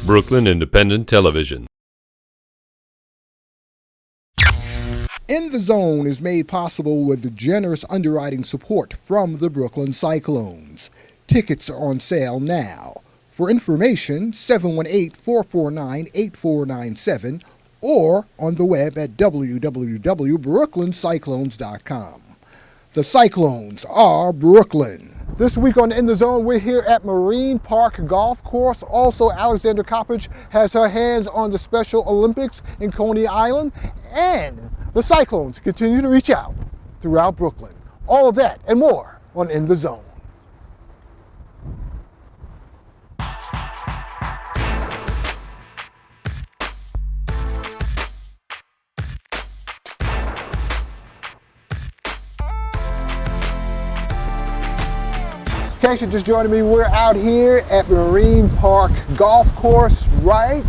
Brooklyn Independent Television. In the Zone is made possible with the generous underwriting support from the Brooklyn Cyclones. Tickets are on sale now. For information, 718-449-8497 or on the web at www.brooklyncyclones.com. The Cyclones are Brooklyn. This week on In the Zone, we're here at Marine Park Golf Course. Also, Alexandra Coppage has her hands on the Special Olympics in Coney Island. And the Cyclones continue to reach out throughout Brooklyn. All of that and more on In the Zone. In case you're just joining me, we're out here at Marine Park Golf Course, right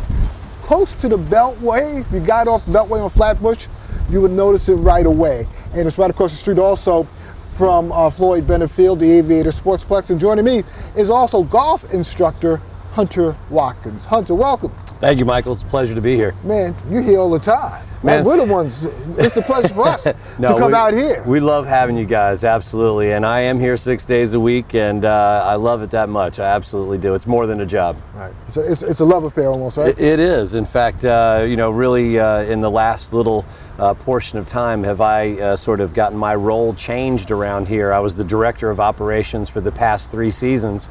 close to the Beltway. If you got off the Beltway on Flatbush, you would notice it right away. And it's right across the street also from Floyd Bennett Field, the Aviator Sportsplex. And joining me is also golf instructor Hunter Watkins. Hunter, welcome. Thank you, Michael. It's a pleasure to be here. Man, you're here all the time. Man, we're the ones. It's a pleasure for us to come out here. We love having you guys, absolutely. And I am here 6 days a week, and I love it that much. I absolutely do. It's more than a job. Right. So it's a love affair almost, right? It is. In fact, really in the last little portion of time have I sort of gotten my role changed around here. I was the director of operations for the past 3 seasons.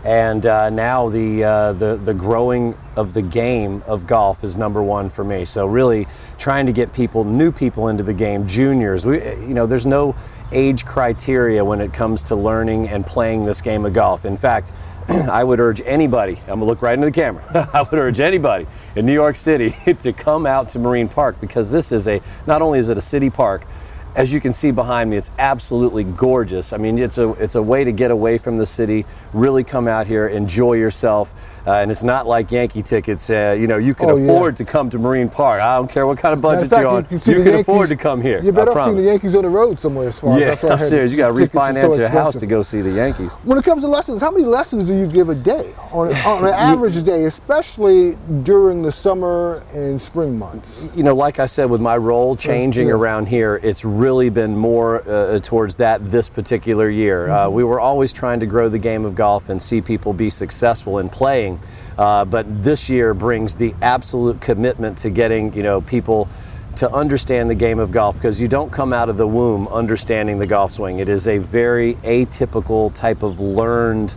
And now the growing of the game of golf is #1 for me. So really trying to get new people into the game, juniors. There's no age criteria when it comes to learning and playing this game of golf. In fact, I would urge anybody, I'm gonna look right into the camera, I would urge anybody in New York City to come out to Marine Park, because this is not only is it a city park, as you can see behind me, it's absolutely gorgeous. I mean, it's a way to get away from the city, really come out here, enjoy yourself. And it's not like Yankee tickets. You can afford to come to Marine Park. I don't care what kind of budget you're on. You can afford to come here. You're better off seeing the Yankees on the road somewhere as far as I'm serious. You got to refinance your house to go see the Yankees. When it comes to lessons, how many lessons do you give a day on an average day, especially during the summer and spring months? Like I said, with my role changing around here, it's really been more towards this particular year. We were always trying to grow the game of golf and see people be successful in playing. But this year brings the absolute commitment to getting, people to understand the game of golf, because you don't come out of the womb understanding the golf swing. It is a very atypical type of learned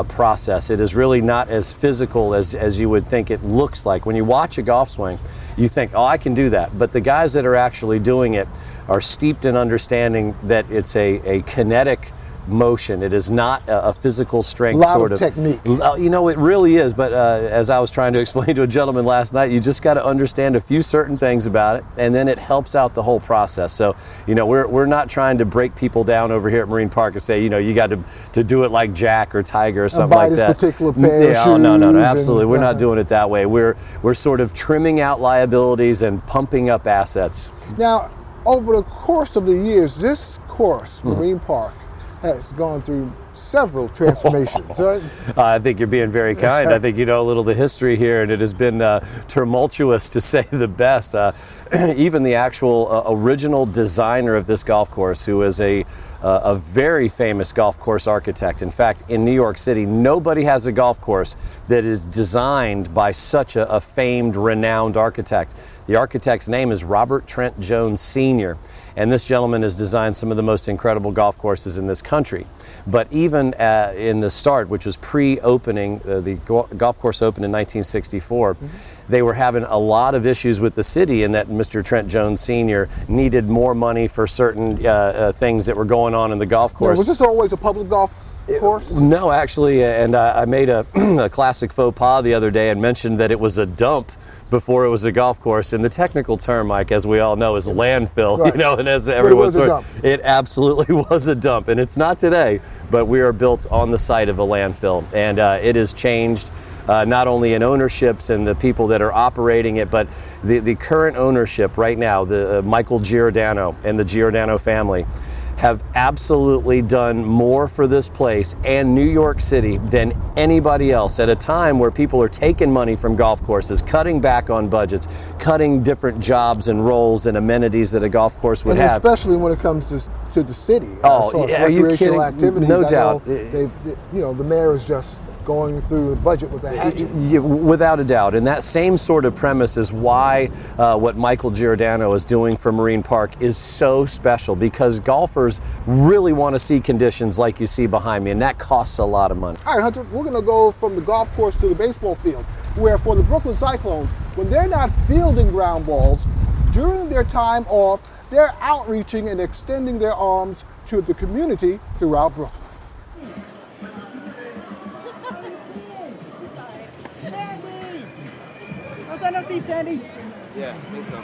process. It is really not as physical as you would think it looks like. When you watch a golf swing, you think, oh, I can do that. But the guys that are actually doing it are steeped in understanding that it's a kinetic motion. It is not a physical strength sort of technique. It really is. But as I was trying to explain to a gentleman last night, you just got to understand a few certain things about it, and then it helps out the whole process. So, we're not trying to break people down over here at Marine Park and say, you got to do it like Jack or Tiger or something like that. Particular pair of shoes. No, absolutely. We're not doing it that way. We're sort of trimming out liabilities and pumping up assets. Now, over the course of the years, this course, Marine Park, has gone through several transformations. Right? I think you're being very kind. I think you know a little of the history here, and it has been tumultuous to say the best. Even the actual original designer of this golf course, who is a very famous golf course architect. In fact, in New York City, nobody has a golf course that is designed by such a famed, renowned architect. The architect's name is Robert Trent Jones Sr., and this gentleman has designed some of the most incredible golf courses in this country. But even in the start, which was pre-opening, the golf course opened in 1964, they were having a lot of issues with the city, in that Mr. Trent Jones Sr. needed more money for certain things that were going on in the golf course. Now, was this always a public golf course? No, actually, and I made a classic faux pas the other day and mentioned that it was a dump before it was a golf course. And the technical term, Mike, as we all know, is landfill. Right. And as everyone's it absolutely was a dump, and it's not today. But we are built on the site of a landfill, and it has changed. Not only in ownerships and the people that are operating it, but the current ownership right now, the Michael Giordano and the Giordano family have absolutely done more for this place and New York City than anybody else at a time where people are taking money from golf courses, cutting back on budgets, cutting different jobs and roles and amenities that a golf course would have. Especially when it comes to the city. Oh, yeah, are you kidding? Activities, no doubt. The mayor is just going through the budget with that action. Yeah, without a doubt. And that same sort of premise is why what Micheal Giordano is doing for Marine Park is so special, because golfers really want to see conditions like you see behind me, and that costs a lot of money. All right, Hunter, we're going to go from the golf course to the baseball field, where for the Brooklyn Cyclones, when they're not fielding ground balls, during their time off, they're outreaching and extending their arms to the community throughout Brooklyn. See Sandy? Yeah, I think so.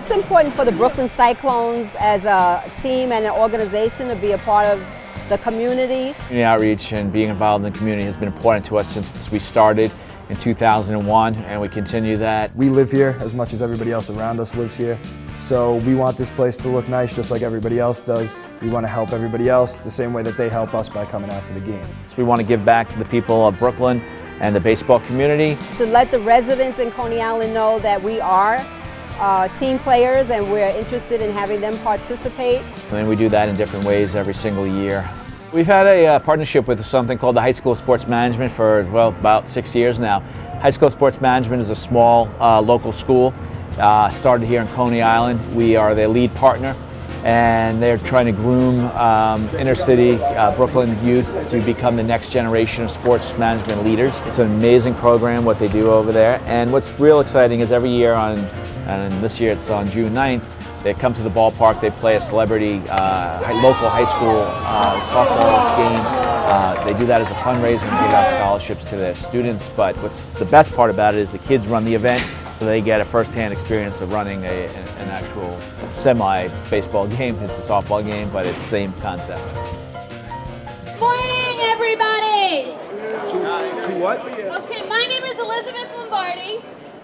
It's important for the Brooklyn Cyclones as a team and an organization to be a part of the community. Community outreach and being involved in the community has been important to us since we started in 2001, and we continue that. We live here as much as everybody else around us lives here. So we want this place to look nice just like everybody else does. We want to help everybody else the same way that they help us by coming out to the games. So we want to give back to the people of Brooklyn and the baseball community. To let the residents in Coney Island know that we are team players and we're interested in having them participate. And we do that in different ways every single year. We've had a partnership with something called the High School Sports Management for, well, about 6 years now. High School Sports Management is a small local school. Started here in Coney Island. We are their lead partner, and they're trying to groom inner city Brooklyn youth to become the next generation of sports management leaders. It's an amazing program what they do over there, and what's real exciting is every year and this year it's on June 9th, they come to the ballpark, they play a celebrity local high school softball game. They do that as a fundraiser and give out scholarships to their students, but what's the best part about it is the kids run the event, so they get a first-hand experience of running an actual semi-baseball game. It's a softball game, but it's the same concept. Morning, everybody! To what? Okay, my name is Elizabeth Lombardi,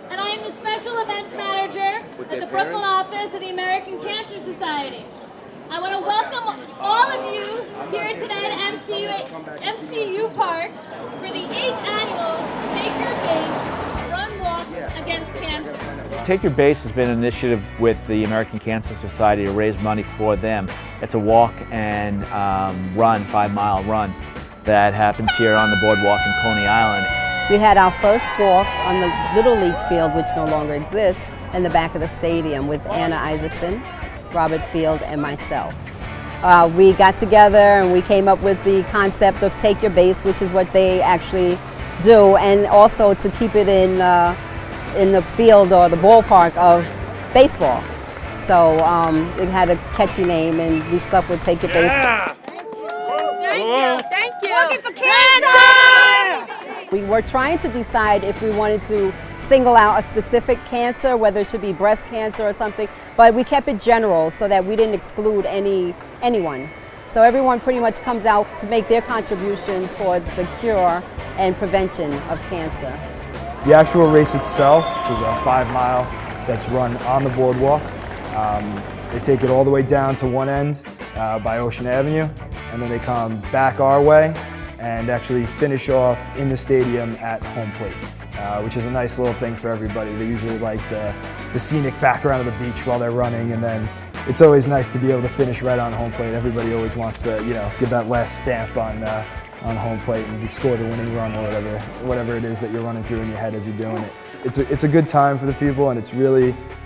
and I am the Special Events Manager at the Brooklyn office of the American Cancer Society. I want to welcome all of you here today at MCU Park for the 8th annual Take Your Base Run Walk Against Cancer. Take Your Base has been an initiative with the American Cancer Society to raise money for them. It's a walk and run, 5-mile run, that happens here on the boardwalk in Coney Island. We had our first walk on the Little League field, which no longer exists, in the back of the stadium with Anna Isaacson, Robert Field, and myself. We got together and we came up with the concept of Take Your Base, which is what they actually do, and also to keep it in the field or the ballpark of baseball. So it had a catchy name, and we stuck with Take Your Base. Yeah. Thank you. Looking for cancer! We were trying to decide if we wanted to single out a specific cancer, whether it should be breast cancer or something, but we kept it general so that we didn't exclude anyone. So everyone pretty much comes out to make their contribution towards the cure and prevention of cancer. The actual race itself, which is a 5-mile that's run on the boardwalk, they take it all the way down to one end by Ocean Avenue, and then they come back our way and actually finish off in the stadium at home plate, which is a nice little thing for everybody. They usually like the scenic background of the beach while they're running, and then it's always nice to be able to finish right on home plate. Everybody always wants to, give that last stamp on home plate and you score the winning run or whatever it is that you're running through in your head as you're doing it. It's a good time for the people, and it's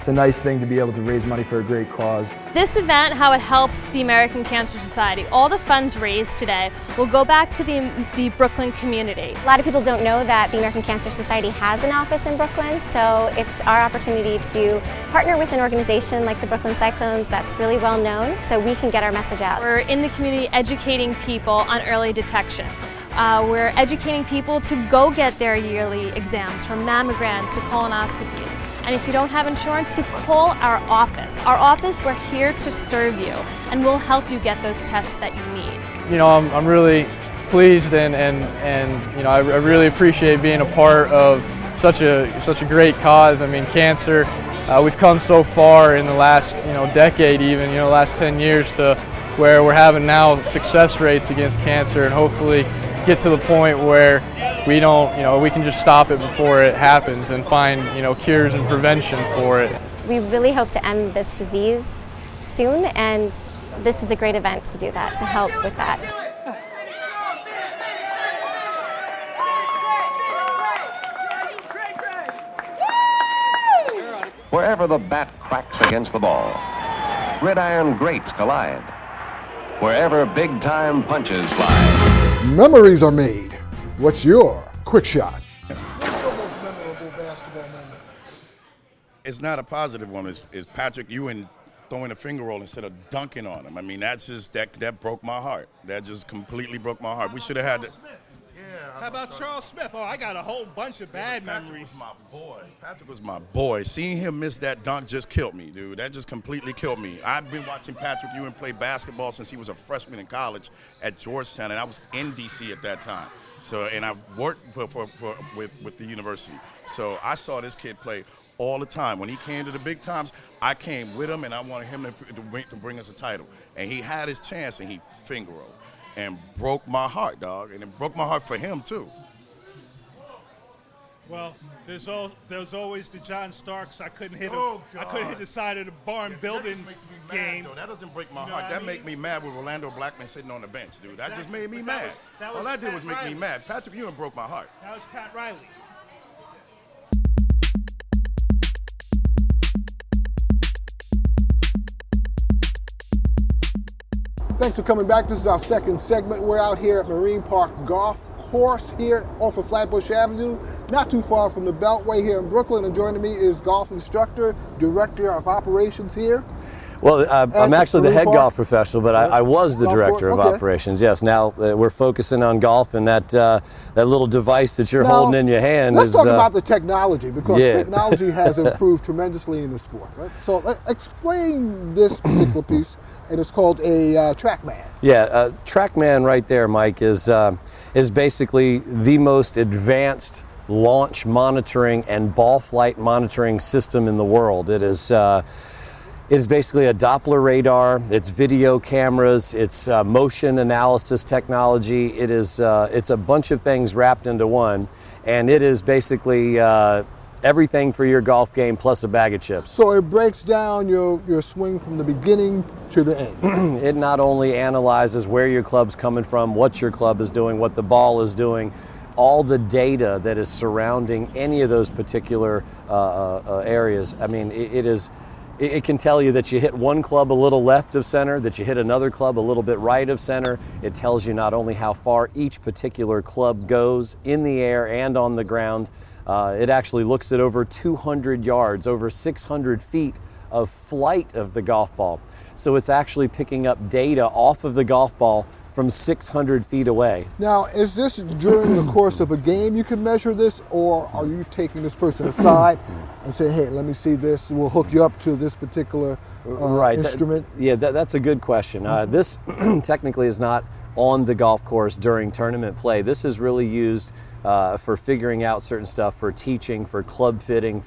a nice thing to be able to raise money for a great cause. This event, how it helps the American Cancer Society, all the funds raised today will go back to the Brooklyn community. A lot of people don't know that the American Cancer Society has an office in Brooklyn, so it's our opportunity to partner with an organization like the Brooklyn Cyclones that's really well known, so we can get our message out. We're in the community educating people on early detection. We're educating people to go get their yearly exams, from mammograms to colonoscopies. And if you don't have insurance, to call our office. Our office, we're here to serve you, and we'll help you get those tests that you need. I'm really pleased and I really appreciate being a part of such a great cause. I mean, cancer we've come so far in the last decade, even last 10 years, to where we're having now success rates against cancer, and hopefully get to the point where we don't, we can just stop it before it happens and find, cures and prevention for it. We really hope to end this disease soon, and this is a great event to do that, to help with that. Wherever the bat cracks against the ball, gridiron greats collide. Wherever big-time punches fly, memories are made. What's your quick shot? What's your most memorable basketball moment? It's not a positive one. It's Patrick Ewing throwing a finger roll instead of dunking on him. I mean, that's just that broke my heart. That just completely broke my heart. We should have had it. How about Charles Smith? Oh, I got a whole bunch of bad memories. Patrick was my boy. Seeing him miss that dunk just killed me, dude. That just completely killed me. I've been watching Patrick Ewing play basketball since he was a freshman in college at Georgetown, and I was in D.C. at that time. So, and I worked with the university. So I saw this kid play all the time. When he came to the big times, I came with him, and I wanted him to bring us a title. And he had his chance, and he finger rolled. And broke my heart, dog, and it broke my heart for him too. Well, there's always the John Starks. I couldn't hit him. I couldn't hit the side of the barn building game. That doesn't break my heart. That make me mad with Orlando Blackman sitting on the bench, dude. That just made me mad. All that did was make me mad. Patrick Ewing broke my heart. That was Pat Riley. Thanks for coming back. This is our second segment. We're out here at Marine Park Golf Course here off of Flatbush Avenue, not too far from the Beltway here in Brooklyn. And joining me is golf instructor, director of operations here. Well, I'm actually the head golf professional, but I was the director of operations. Yes, now we're focusing on golf, and that little device that you're holding in your hand. Let's talk about the technology, because technology has improved tremendously in the sport. Right? So explain this particular piece, and it's called a TrackMan. Yeah, TrackMan right there, Mike, is basically the most advanced launch monitoring and ball flight monitoring system in the world. It is basically a Doppler radar. It's video cameras. It's motion analysis technology. It's a bunch of things wrapped into one, and it is basically everything for your golf game plus a bag of chips. So it breaks down your swing from the beginning to the end. It not only analyzes where your club's coming from, what your club is doing, what the ball is doing, all the data that is surrounding any of those particular areas. I mean, it can tell you that you hit one club a little left of center, that you hit another club a little bit right of center. It tells you not only how far each particular club goes in the air and on the ground. It actually looks at over 200 yards, over 600 feet of flight of the golf ball. So it's actually picking up data off of the golf ball from 600 feet away. Now, is this during the course of a game you can measure this, or are you taking this person aside and saying, hey, let me see this, we'll hook you up to this particular instrument? That's a good question. This technically is not on the golf course during tournament play. This is really used for figuring out certain stuff, for teaching, for club fitting,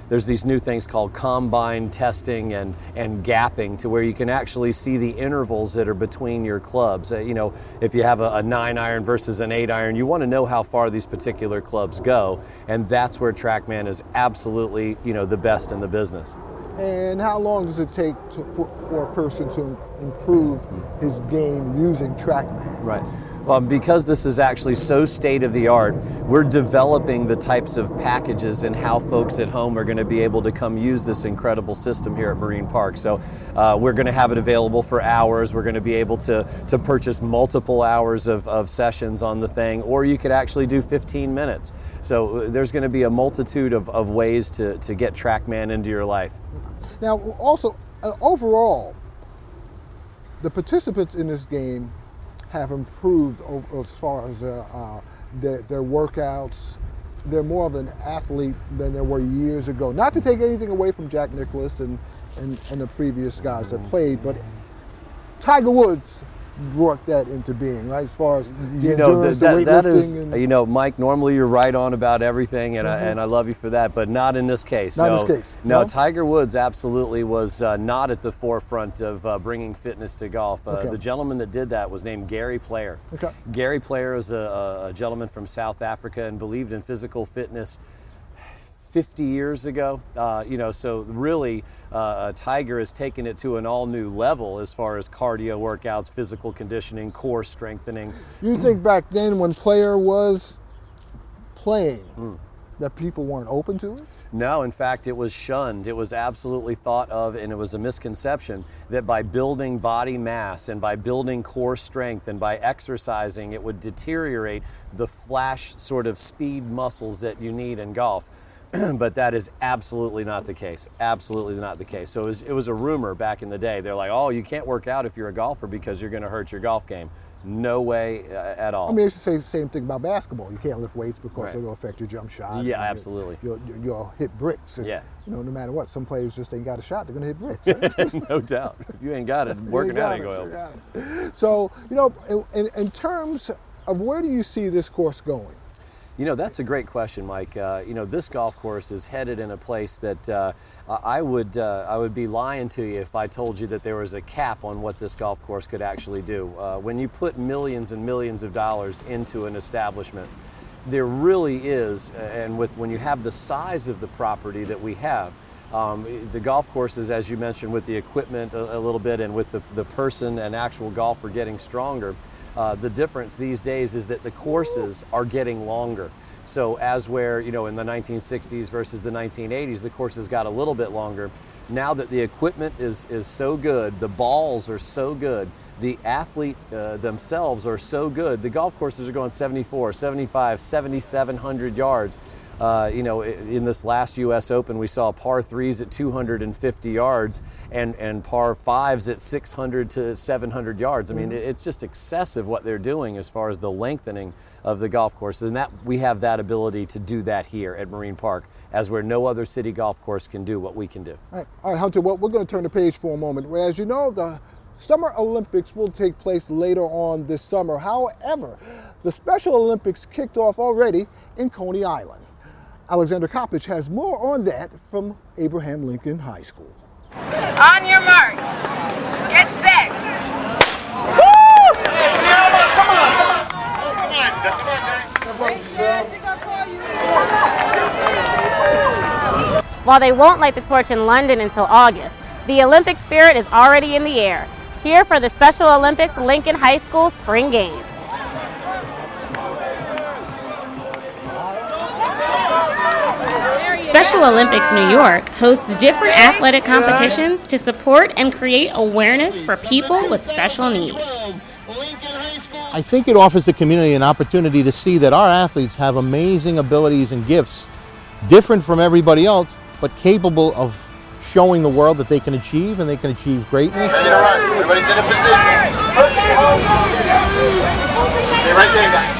there's these new things called combine testing and gapping, to where you can actually see the intervals that are between your clubs. If you have a 9-iron versus an 8-iron, you want to know how far these particular clubs go, and that's where TrackMan is absolutely, the best in the business. And how long does it take for a person to improve his game using TrackMan? Right. Well, because this is actually so state-of-the-art, we're developing the types of packages and how folks at home are going to be able to come use this incredible system here at Marine Park. So we're going to have it available for hours. We're going to be able to purchase multiple hours of sessions on the thing, or you could actually do 15 minutes. So there's going to be a multitude of ways to get TrackMan into your life. Now, also, overall, the participants in this game have improved as far as their workouts. They're more of an athlete than they were years ago. Not to take anything away from Jack Nicklaus and the previous guys that played, but Tiger Woods brought that into being, right? As far as the You know, endurance, that the is, weightlifting. you know, Mike, normally you're right on about everything, and, and I love you for that, but not in this case. Not in this case. No, No? Tiger Woods absolutely was not at the forefront of bringing fitness to golf. The gentleman that did that was named Gary Player. Okay. Gary Player is a gentleman from South Africa and believed in physical fitness 50 years ago, you know, so really Tiger has taken it to an all new level as far as cardio workouts, physical conditioning, core strengthening. You think back then when Player was playing that people weren't open to it? No, in fact, it was shunned. It was absolutely thought of, and it was a misconception that by building body mass and by building core strength and by exercising, it would deteriorate the flash sort of speed muscles that you need in golf. But that is absolutely not the case. Absolutely not the case. So it was a rumor back in the day. They're like, oh, you can't work out if you're a golfer because you're going to hurt your golf game. No way at all. I mean, it's the same thing about basketball. You can't lift weights because it'll affect your jump shot. Yeah, absolutely. You'll hit bricks. And, yeah. You know, no matter what, some players just ain't got a shot. They're going to hit bricks. Right? No doubt. If you ain't got it, working out ain't going to help. So, you know, in terms of where do you see this course going? You know, that's a great question, Mike. You know, this golf course is headed in a place that I would be lying to you if I told you that there was a cap on what this golf course could actually do. When you put millions and millions of dollars into an establishment, there really is, and when you have the size of the property that we have, the golf courses, as you mentioned, with the equipment a little bit and with the person and actual golfer getting stronger, the difference these days is that the courses are getting longer. So as where, you know, in the 1960s versus the 1980s, the courses got a little bit longer. Now that the equipment is so good, the balls are so good, the athlete themselves are so good, the golf courses are going 74, 75, 7,700 yards. You know, in this last U.S. Open, we saw par 3s at 250 yards and par 5s at 600 to 700 yards. I mean, it's just excessive what they're doing as far as the lengthening of the golf courses, and that we have that ability to do that here at Marine Park, as where no other city golf course can do what we can do. All right, Hunter, well, we're going to turn the page for a moment. As you know, the Summer Olympics will take place later on this summer. However, the Special Olympics kicked off already in Coney Island. Alexander Coppage has more on that from Abraham Lincoln High School. On your mark, get set. Woo! Come on. While they won't light the torch in London until August, the Olympic spirit is already in the air. Here for the Special Olympics Lincoln High School Spring Games. Special Olympics New York hosts different athletic competitions to support and create awareness for people with special needs. I think it offers the community an opportunity to see that our athletes have amazing abilities and gifts, different from everybody else, but capable of showing the world that they can achieve, and they can achieve greatness. Everybody's in a position. Stay right there, guys.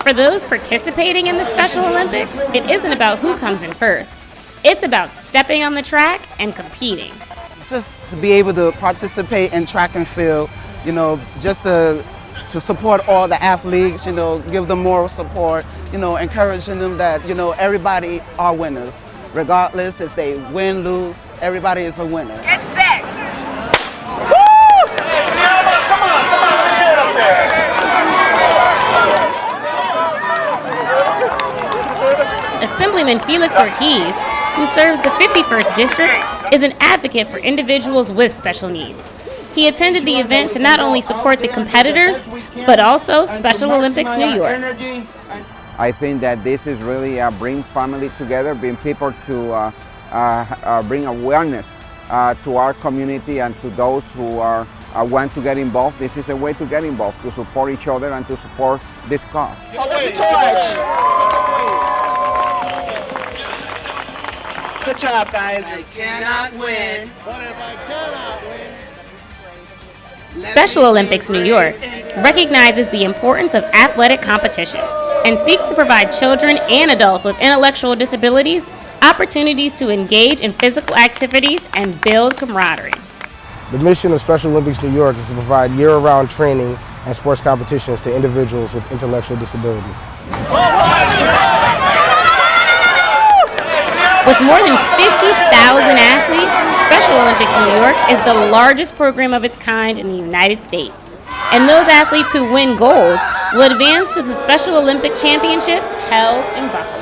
For those participating in the Special Olympics, it isn't about who comes in first. It's about stepping on the track and competing. Just to be able to participate in track and field, you know, just to support all the athletes, you know, give them moral support, you know, encouraging them that, you know, everybody are winners. Regardless if they win, lose, everybody is a winner. Get set. Woo! Come on, get up there. Assemblyman Felix Ortiz, who serves the 51st District, is an advocate for individuals with special needs. He attended the event to not only support the competitors, but also Special Olympics New York. I think that this is really bring family together, bring people to bring awareness to our community and to those who want to get involved. This is a way to get involved, to support each other and to support this cause. Hold up the torch. Good job, guys. I cannot win. But if I cannot win. Special Olympics New York recognizes the importance of athletic competition and seeks to provide children and adults with intellectual disabilities opportunities to engage in physical activities and build camaraderie. The mission of Special Olympics New York is to provide year-round training and sports competitions to individuals with intellectual disabilities. With more than 50,000 athletes, Special Olympics New York is the largest program of its kind in the United States. And those athletes who win gold will advance to the Special Olympic Championships held in Buffalo.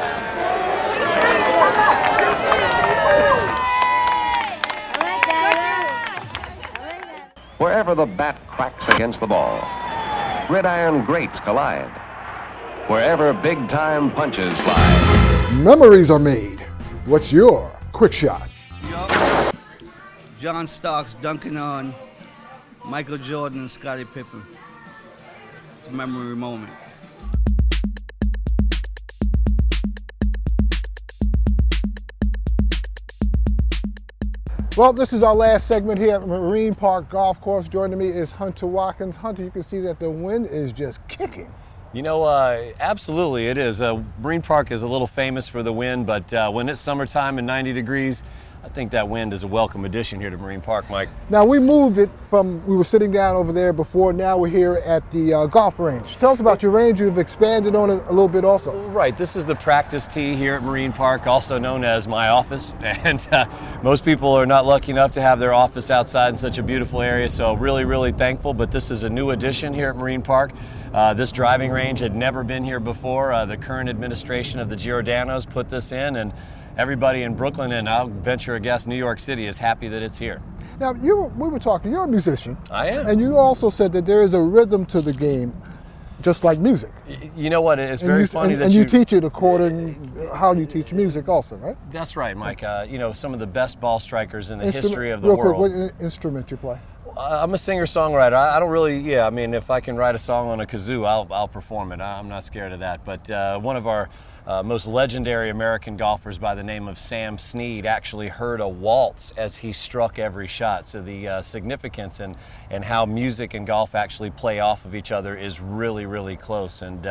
Wherever the bat cracks against the ball, gridiron greats collide. Wherever big-time punches fly, Memories are made. What's your quick shot? John Starks dunking on Michael Jordan and Scottie Pippen. It's a memory moment. Well, this is our last segment here at Marine Park Golf Course. Joining me is Hunter Watkins. Hunter, you can see that the wind is just kicking. You know, absolutely it is. Marine Park is a little famous for the wind, but when it's summertime and 90 degrees, I think that wind is a welcome addition here to Marine Park, Mike. Now, we moved it from, we were sitting down over there before, now we're here at the golf range. Tell us about your range. You've expanded on it a little bit also. Right, this is the practice tee here at Marine Park, also known as my office. And most people are not lucky enough to have their office outside in such a beautiful area, so really, really thankful. But this is a new addition here at Marine Park. This driving range had never been here before. The current administration of the Giordano's put this in, and everybody in Brooklyn, and I'll venture a guess New York City, is happy that it's here. Now, we were talking, you're a musician. I am. And you also said that there is a rhythm to the game, just like music. You know what, it's very funny that you teach it according how you teach music also, right? That's right, Mike. You know, some of the best ball strikers in the history of the world. Real quick, what instrument you play? I'm a singer-songwriter. I don't really, I mean, if I can write a song on a kazoo, I'll perform it. I'm not scared of that. But one of our most legendary American golfers by the name of Sam Snead actually heard a waltz as he struck every shot. So the significance and how music and golf actually play off of each other is really, really close. And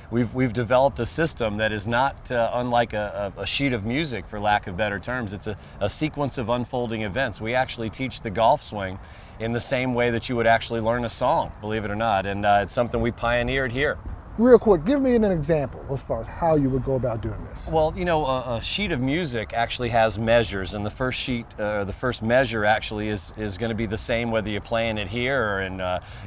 we've developed a system that is not unlike a sheet of music, for lack of better terms. It's a sequence of unfolding events. We actually teach the golf swing in the same way that you would actually learn a song, believe it or not. And it's something we pioneered here. Real quick, give me an example as far as how you would go about doing this. Well, you know, a sheet of music actually has measures, and the first sheet, the first measure actually is going to be the same whether you're playing it here or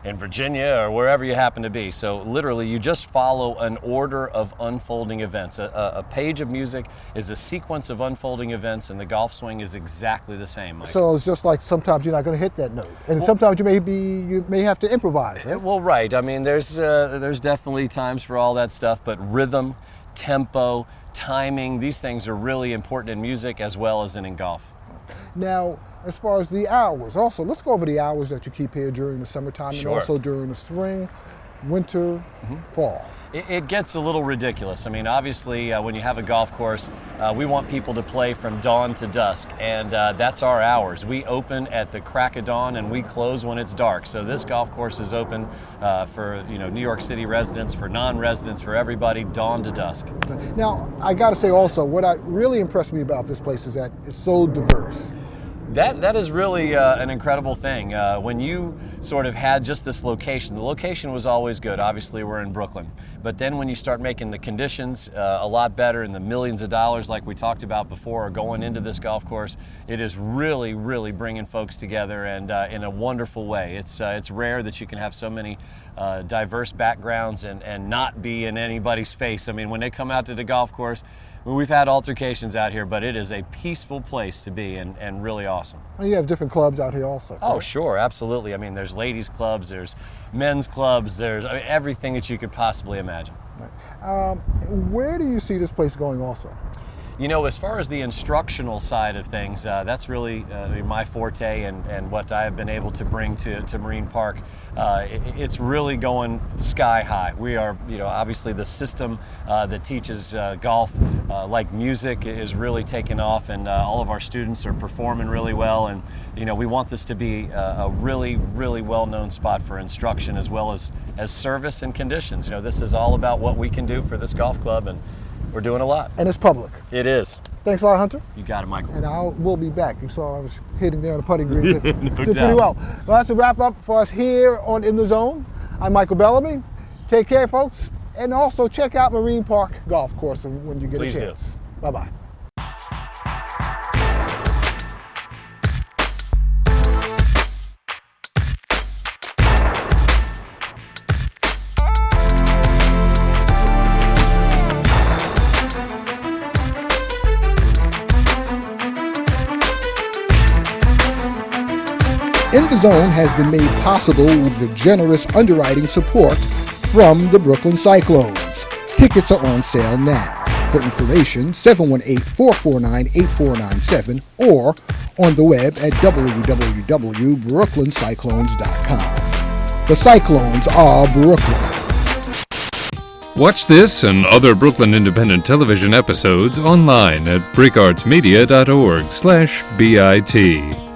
in Virginia or wherever you happen to be. So literally, you just follow an order of unfolding events. A page of music is a sequence of unfolding events, and the golf swing is exactly the same, Mike. So it's just like sometimes you're not going to hit that note, and sometimes you may have to improvise, right? Well, right. I mean, there's definitely times for all that stuff, but rhythm, tempo, timing, these things are really important in music as well as in golf. Now, as far as the hours, also, let's go over the hours that you keep here during the summertime and also during the spring, winter, fall. It gets a little ridiculous. I mean, obviously, when you have a golf course, we want people to play from dawn to dusk, and that's our hours. We open at the crack of dawn, and we close when it's dark. So this golf course is open for New York City residents, for non-residents, for everybody, dawn to dusk. Now, I got to say also, what really impressed me about this place is that it's so diverse. That is really an incredible thing. When you sort of had just this location, the location was always good. Obviously, we're in Brooklyn. But then when you start making the conditions a lot better and the millions of dollars like we talked about before are going into this golf course, it is really, really bringing folks together and in a wonderful way. It's rare that you can have so many diverse backgrounds and not be in anybody's face. I mean, when they come out to the golf course, we've had altercations out here, but it is a peaceful place to be and really awesome. And you have different clubs out here also. Oh, sure, absolutely. I mean, there's ladies' clubs, there's men's clubs, there's everything that you could possibly imagine. Right. Where do you see this place going also? You know, as far as the instructional side of things, that's really my forte and what I have been able to bring to Marine Park. It's really going sky high. We are, obviously the system that teaches golf like music is really taking off, and all of our students are performing really well. And we want this to be a really, really well-known spot for instruction as well as service and conditions. This is all about what we can do for this golf club, and We're doing a lot. And it's public. It is. Thanks a lot, Hunter. You got it, Michael. And we'll be back. You saw I was hitting there on the putting green. No Did pretty doubt. well. Well, that's a wrap up for us here on In the Zone. I'm Micheal Bellamy. Take care, folks. And also check out Marine Park Golf Course when you get Please a do. chance. Bye-bye. In the Zone has been made possible with the generous underwriting support from the Brooklyn Cyclones. Tickets are on sale now. For information, 718-449-8497 or on the web at www.brooklyncyclones.com. The Cyclones are Brooklyn. Watch this and other Brooklyn Independent Television episodes online at breakartsmedia.org/BIT.